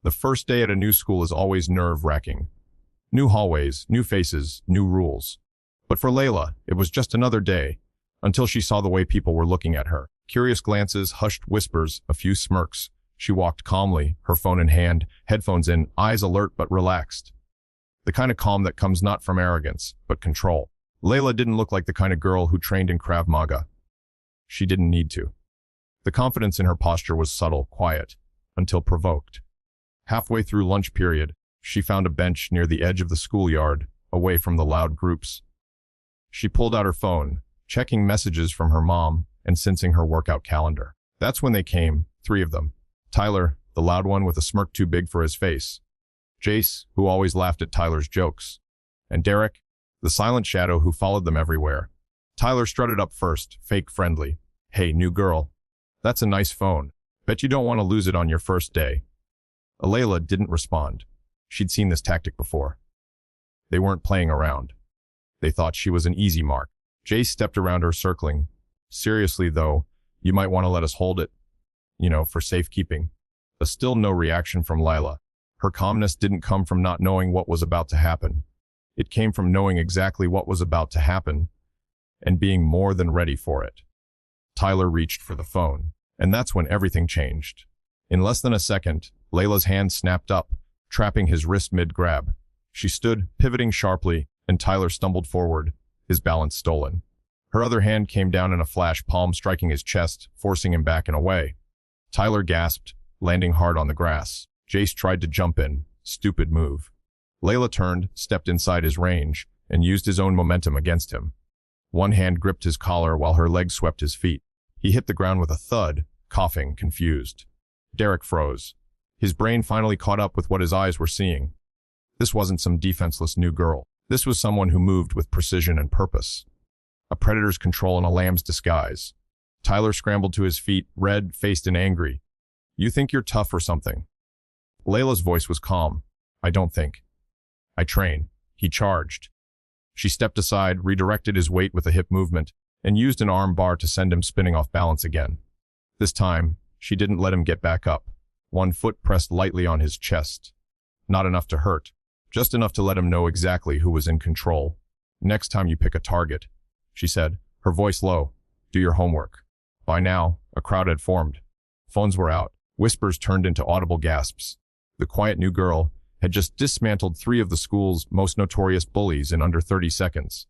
The first day at a new school is always nerve-wracking. New hallways, new faces, new rules. But for Layla, it was just another day, until she saw the way people were looking at her. Curious glances, hushed whispers, a few smirks. She walked calmly, her phone in hand, headphones in, eyes alert but relaxed. The kind of calm that comes not from arrogance, but control. Layla didn't look like the kind of girl who trained in Krav Maga. She didn't need to. The confidence in her posture was subtle, quiet, until provoked. Halfway through lunch period, she found a bench near the edge of the schoolyard, away from the loud groups. She pulled out her phone, checking messages from her mom and sensing her workout calendar. That's when they came, 3 of them. Tyler, the loud one with a smirk too big for his face. Jace, who always laughed at Tyler's jokes. And Derek, the silent shadow who followed them everywhere. Tyler strutted up first, fake friendly. "Hey, new girl. That's a nice phone. Bet you don't want to lose it on your first day." Layla didn't respond. She'd seen this tactic before. They weren't playing around. They thought she was an easy mark. Jace stepped around her, circling. "Seriously, though, you might want to let us hold it. For safekeeping." A still no reaction from Layla. Her calmness didn't come from not knowing what was about to happen. It came from knowing exactly what was about to happen and being more than ready for it. Tyler reached for the phone, and that's when everything changed. In less than a second, Layla's hand snapped up, trapping his wrist mid-grab. She stood, pivoting sharply, and Tyler stumbled forward, his balance stolen. Her other hand came down in a flash, palm striking his chest, forcing him back and away. Tyler gasped, landing hard on the grass. Jace tried to jump in. Stupid move. Layla turned, stepped inside his range, and used his own momentum against him. One hand gripped his collar while her leg swept his feet. He hit the ground with a thud, coughing, confused. Derek froze. His brain finally caught up with what his eyes were seeing. This wasn't some defenseless new girl. This was someone who moved with precision and purpose. A predator's control in a lamb's disguise. Tyler scrambled to his feet, red-faced and angry. "You think you're tough or something?" Layla's voice was calm. "I don't think. I train." He charged. She stepped aside, redirected his weight with a hip movement, and used an arm bar to send him spinning off balance again. This time, she didn't let him get back up. One foot pressed lightly on his chest. Not enough to hurt, just enough to let him know exactly who was in control. "Next time you pick a target," she said, her voice low, "do your homework." By now, a crowd had formed. Phones were out. Whispers turned into audible gasps. The quiet new girl had just dismantled 3 of the school's most notorious bullies in under 30 seconds.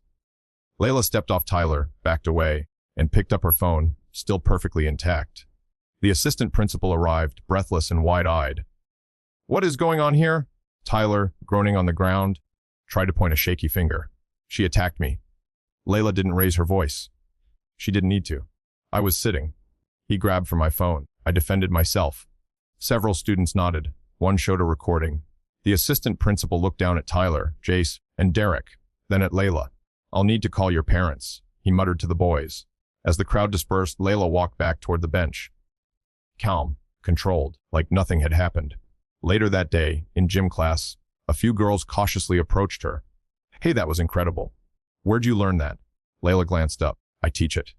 Layla stepped off Tyler, backed away, and picked up her phone, still perfectly intact. The assistant principal arrived, breathless and wide-eyed. "What is going on here?" Tyler, groaning on the ground, tried to point a shaky finger. "She attacked me." Layla didn't raise her voice. She didn't need to. "I was sitting." He grabbed for my phone. I defended myself. Several students nodded. One showed a recording. The assistant principal looked down at Tyler, Jace, and Derek, then at Layla. "I'll need to call your parents," he muttered to the boys. As the crowd dispersed, Layla walked back toward the bench. Calm, controlled, like nothing had happened. Later that day, in gym class, a few girls cautiously approached her. "Hey, that was incredible. Where'd you learn that?" Layla glanced up. "I teach it."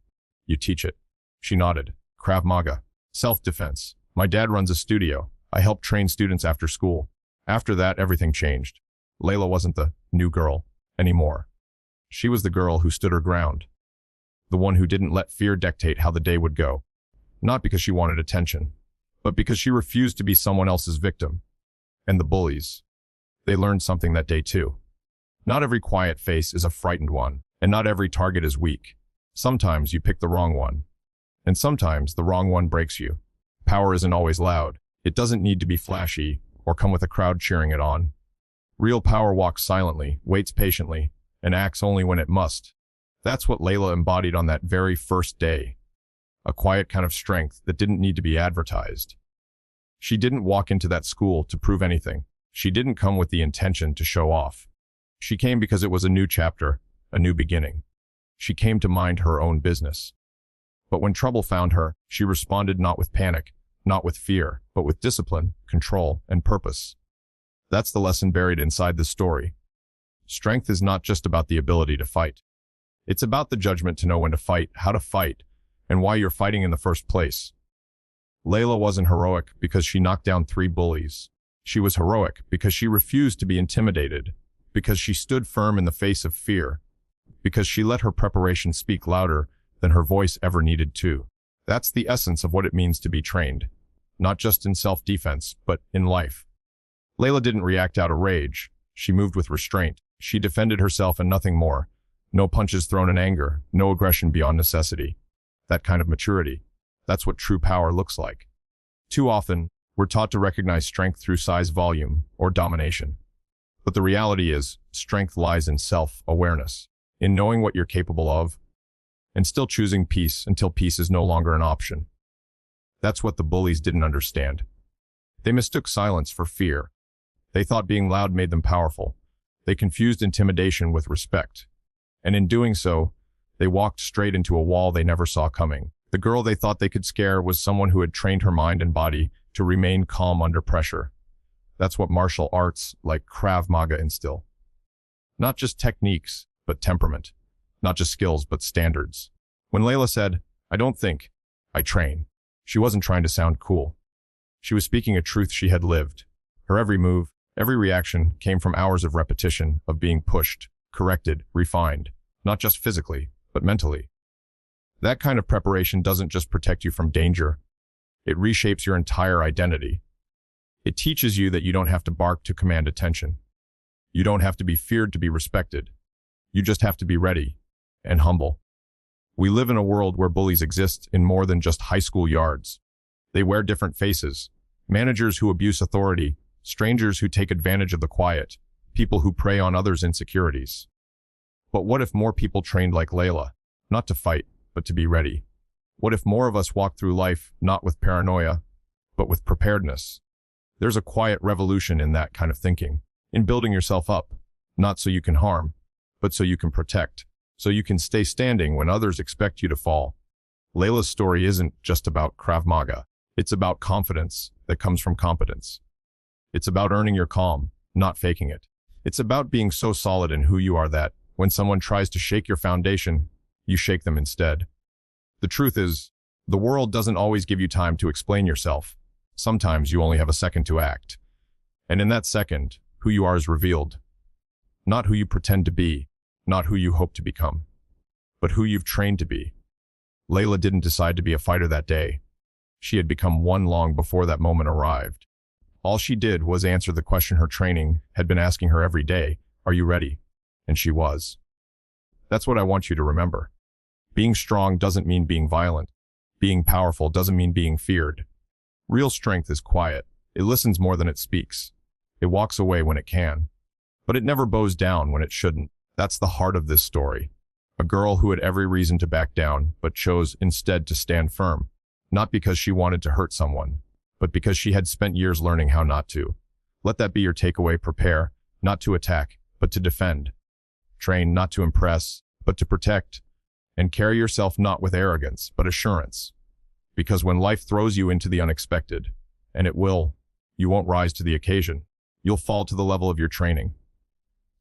"You teach it?" She nodded. "Krav Maga. Self-defense. My dad runs a studio. I help train students after school." After that, everything changed. Layla wasn't the new girl anymore. She was the girl who stood her ground. The one who didn't let fear dictate how the day would go. Not because she wanted attention, but because she refused to be someone else's victim. And the bullies. They learned something that day too. Not every quiet face is a frightened one, and not every target is weak. Sometimes you pick the wrong one. And sometimes the wrong one breaks you. Power isn't always loud. It doesn't need to be flashy or come with a crowd cheering it on. Real power walks silently, waits patiently, and acts only when it must. That's what Layla embodied on that very first day. A quiet kind of strength that didn't need to be advertised. She didn't walk into that school to prove anything. She didn't come with the intention to show off. She came because it was a new chapter, a new beginning. She came to mind her own business. But when trouble found her, she responded not with panic, not with fear, but with discipline, control, and purpose. That's the lesson buried inside this story. Strength is not just about the ability to fight. It's about the judgment to know when to fight, how to fight, and why you're fighting in the first place. Layla wasn't heroic because she knocked down 3 bullies. She was heroic because she refused to be intimidated, because she stood firm in the face of fear, because she let her preparation speak louder than her voice ever needed to. That's the essence of what it means to be trained, not just in self-defense, but in life. Layla didn't react out of rage. She moved with restraint. She defended herself and nothing more. No punches thrown in anger, no aggression beyond necessity. That kind of maturity, that's what true power looks like. Too often, we're taught to recognize strength through size, volume, or domination. But the reality is, strength lies in self-awareness, in knowing what you're capable of, and still choosing peace until peace is no longer an option. That's what the bullies didn't understand. They mistook silence for fear. They thought being loud made them powerful. They confused intimidation with respect. And in doing so, they walked straight into a wall they never saw coming. The girl they thought they could scare was someone who had trained her mind and body to remain calm under pressure. That's what martial arts like Krav Maga instill. Not just techniques, but temperament. Not just skills, but standards. When Layla said, "I don't think, I train," she wasn't trying to sound cool. She was speaking a truth she had lived. Her every move, every reaction came from hours of repetition, of being pushed, corrected, refined, not just physically, but mentally. That kind of preparation doesn't just protect you from danger. It reshapes your entire identity. It teaches you that you don't have to bark to command attention. You don't have to be feared to be respected. You just have to be ready and humble. We live in a world where bullies exist in more than just high school yards. They wear different faces. Managers who abuse authority, strangers who take advantage of the quiet, people who prey on others' insecurities. But what if more people trained like Layla, not to fight, but to be ready? What if more of us walked through life not with paranoia, but with preparedness? There's a quiet revolution in that kind of thinking, in building yourself up, not so you can harm, but so you can protect, so you can stay standing when others expect you to fall. Layla's story isn't just about Krav Maga. It's about confidence that comes from competence. It's about earning your calm, not faking it. It's about being so solid in who you are that, when someone tries to shake your foundation, you shake them instead. The truth is, the world doesn't always give you time to explain yourself. Sometimes you only have a second to act. And in that second, who you are is revealed. Not who you pretend to be, not who you hope to become, but who you've trained to be. Layla didn't decide to be a fighter that day. She had become one long before that moment arrived. All she did was answer the question her training had been asking her every day, "Are you ready?" And she was. That's what I want you to remember. Being strong doesn't mean being violent. Being powerful doesn't mean being feared. Real strength is quiet. It listens more than it speaks. It walks away when it can. But it never bows down when it shouldn't. That's the heart of this story. A girl who had every reason to back down, but chose instead to stand firm. Not because she wanted to hurt someone, but because she had spent years learning how not to. Let that be your takeaway. Prepare, not to attack, but to defend. Train not to impress, but to protect. And carry yourself not with arrogance, but assurance. Because when life throws you into the unexpected, and it will, you won't rise to the occasion. You'll fall to the level of your training.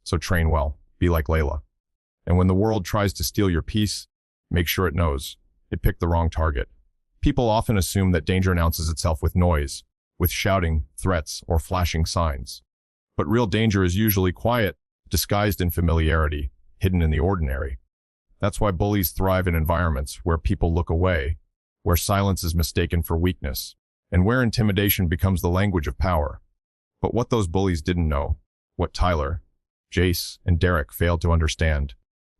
So train well, be like Layla. And when the world tries to steal your peace, make sure it knows it picked the wrong target. People often assume that danger announces itself with noise, with shouting, threats, or flashing signs. But real danger is usually quiet, disguised in familiarity, hidden in the ordinary. That's why bullies thrive in environments where people look away, where silence is mistaken for weakness, and where intimidation becomes the language of power. But what those bullies didn't know, what Tyler, Jace, and Derek failed to understand,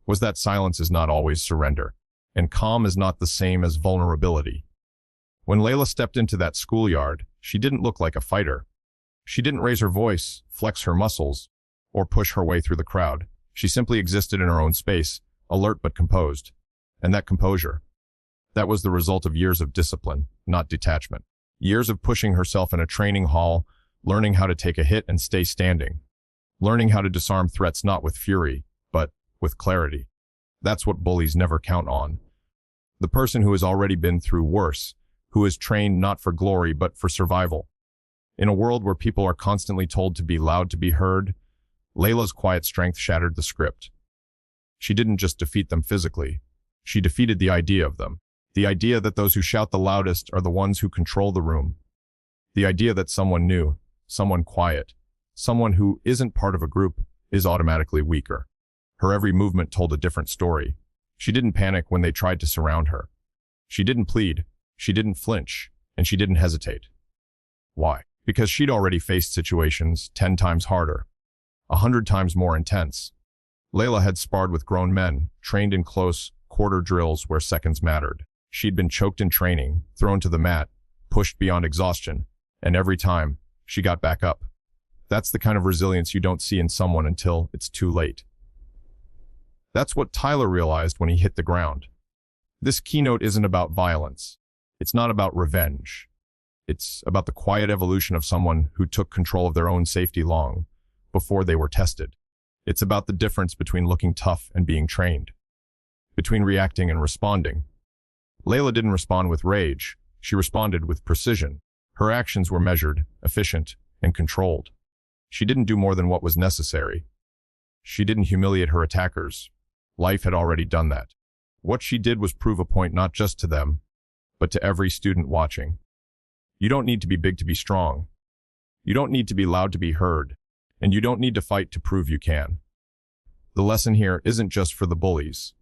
was that silence is not always surrender, and calm is not the same as vulnerability. When Layla stepped into that schoolyard, she didn't look like a fighter. She didn't raise her voice, flex her muscles, or push her way through the crowd. She simply existed in her own space, alert but composed. And that composure, that was the result of years of discipline, not detachment. Years of pushing herself in a training hall, learning how to take a hit and stay standing. Learning how to disarm threats not with fury, but with clarity. That's what bullies never count on. The person who has already been through worse, who is trained not for glory but for survival. In a world where people are constantly told to be loud to be heard, Layla's quiet strength shattered the script. She didn't just defeat them physically. She defeated the idea of them. The idea that those who shout the loudest are the ones who control the room. The idea that someone new, someone quiet, someone who isn't part of a group, is automatically weaker. Her every movement told a different story. She didn't panic when they tried to surround her. She didn't plead, she didn't flinch, and she didn't hesitate. Why? Because she'd already faced situations 10 times harder, 100 times more intense. Layla had sparred with grown men, trained in close, quarter drills where seconds mattered. She'd been choked in training, thrown to the mat, pushed beyond exhaustion, and every time, she got back up. That's the kind of resilience you don't see in someone until it's too late. That's what Tyler realized when he hit the ground. This keynote isn't about violence. It's not about revenge. It's about the quiet evolution of someone who took control of their own safety long before they were tested. It's about the difference between looking tough and being trained, between reacting and responding. Layla didn't respond with rage. She responded with precision. Her actions were measured, efficient, and controlled. She didn't do more than what was necessary. She didn't humiliate her attackers. Life had already done that. What she did was prove a point not just to them, but to every student watching. You don't need to be big to be strong. You don't need to be loud to be heard. And you don't need to fight to prove you can. The lesson here isn't just for the bullies.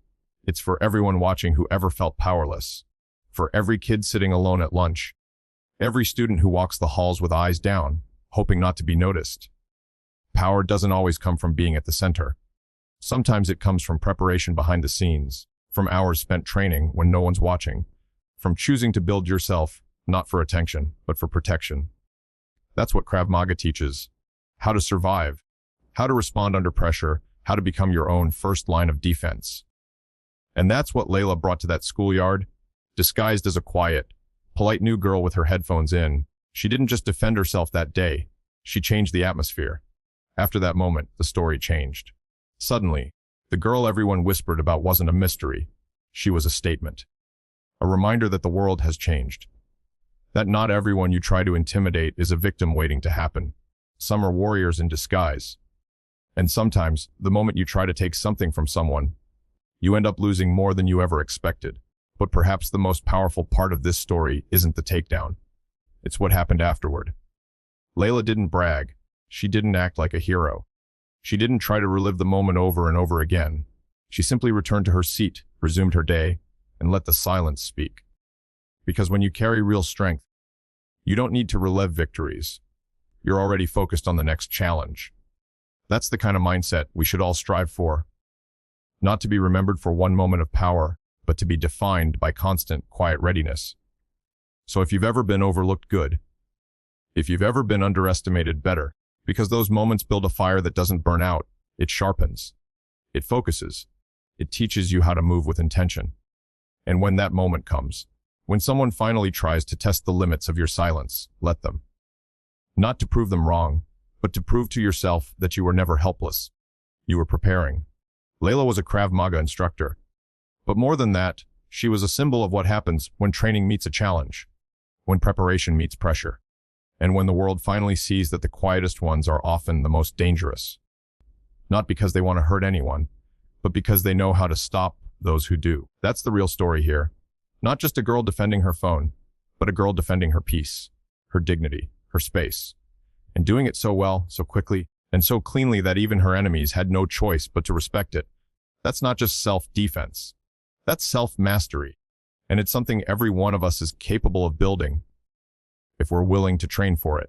It's for everyone watching who ever felt powerless. For every kid sitting alone at lunch. Every student who walks the halls with eyes down, hoping not to be noticed. Power doesn't always come from being at the center. Sometimes it comes from preparation behind the scenes, from hours spent training when no one's watching, from choosing to build yourself, not for attention, but for protection. That's what Krav Maga teaches. How to survive, how to respond under pressure, how to become your own first line of defense. And that's what Layla brought to that schoolyard, disguised as a quiet, polite new girl with her headphones in. She didn't just defend herself that day, she changed the atmosphere. After that moment, the story changed. Suddenly, the girl everyone whispered about wasn't a mystery. She was a statement. A reminder that the world has changed. That not everyone you try to intimidate is a victim waiting to happen. Some are warriors in disguise. And sometimes, the moment you try to take something from someone, you end up losing more than you ever expected. But perhaps the most powerful part of this story isn't the takedown. It's what happened afterward. Layla didn't brag. She didn't act like a hero. She didn't try to relive the moment over and over again. She simply returned to her seat, resumed her day, and let the silence speak. Because when you carry real strength, you don't need to relive victories. You're already focused on the next challenge. That's the kind of mindset we should all strive for. Not to be remembered for one moment of power, but to be defined by constant, quiet readiness. So if you've ever been overlooked, good. If you've ever been underestimated, better. Because those moments build a fire that doesn't burn out. It sharpens. It focuses. It teaches you how to move with intention. And when that moment comes, when someone finally tries to test the limits of your silence, let them. Not to prove them wrong, but to prove to yourself that you were never helpless. You were preparing. Layla was a Krav Maga instructor. But more than that, she was a symbol of what happens when training meets a challenge, when preparation meets pressure, and when the world finally sees that the quietest ones are often the most dangerous. Not because they want to hurt anyone, but because they know how to stop those who do. That's the real story here. Not just a girl defending her phone, but a girl defending her peace, her dignity, her space, and doing it so well, so quickly, and so cleanly that even her enemies had no choice but to respect it. That's not just self-defense. That's self-mastery, and it's something every one of us is capable of building if we're willing to train for it.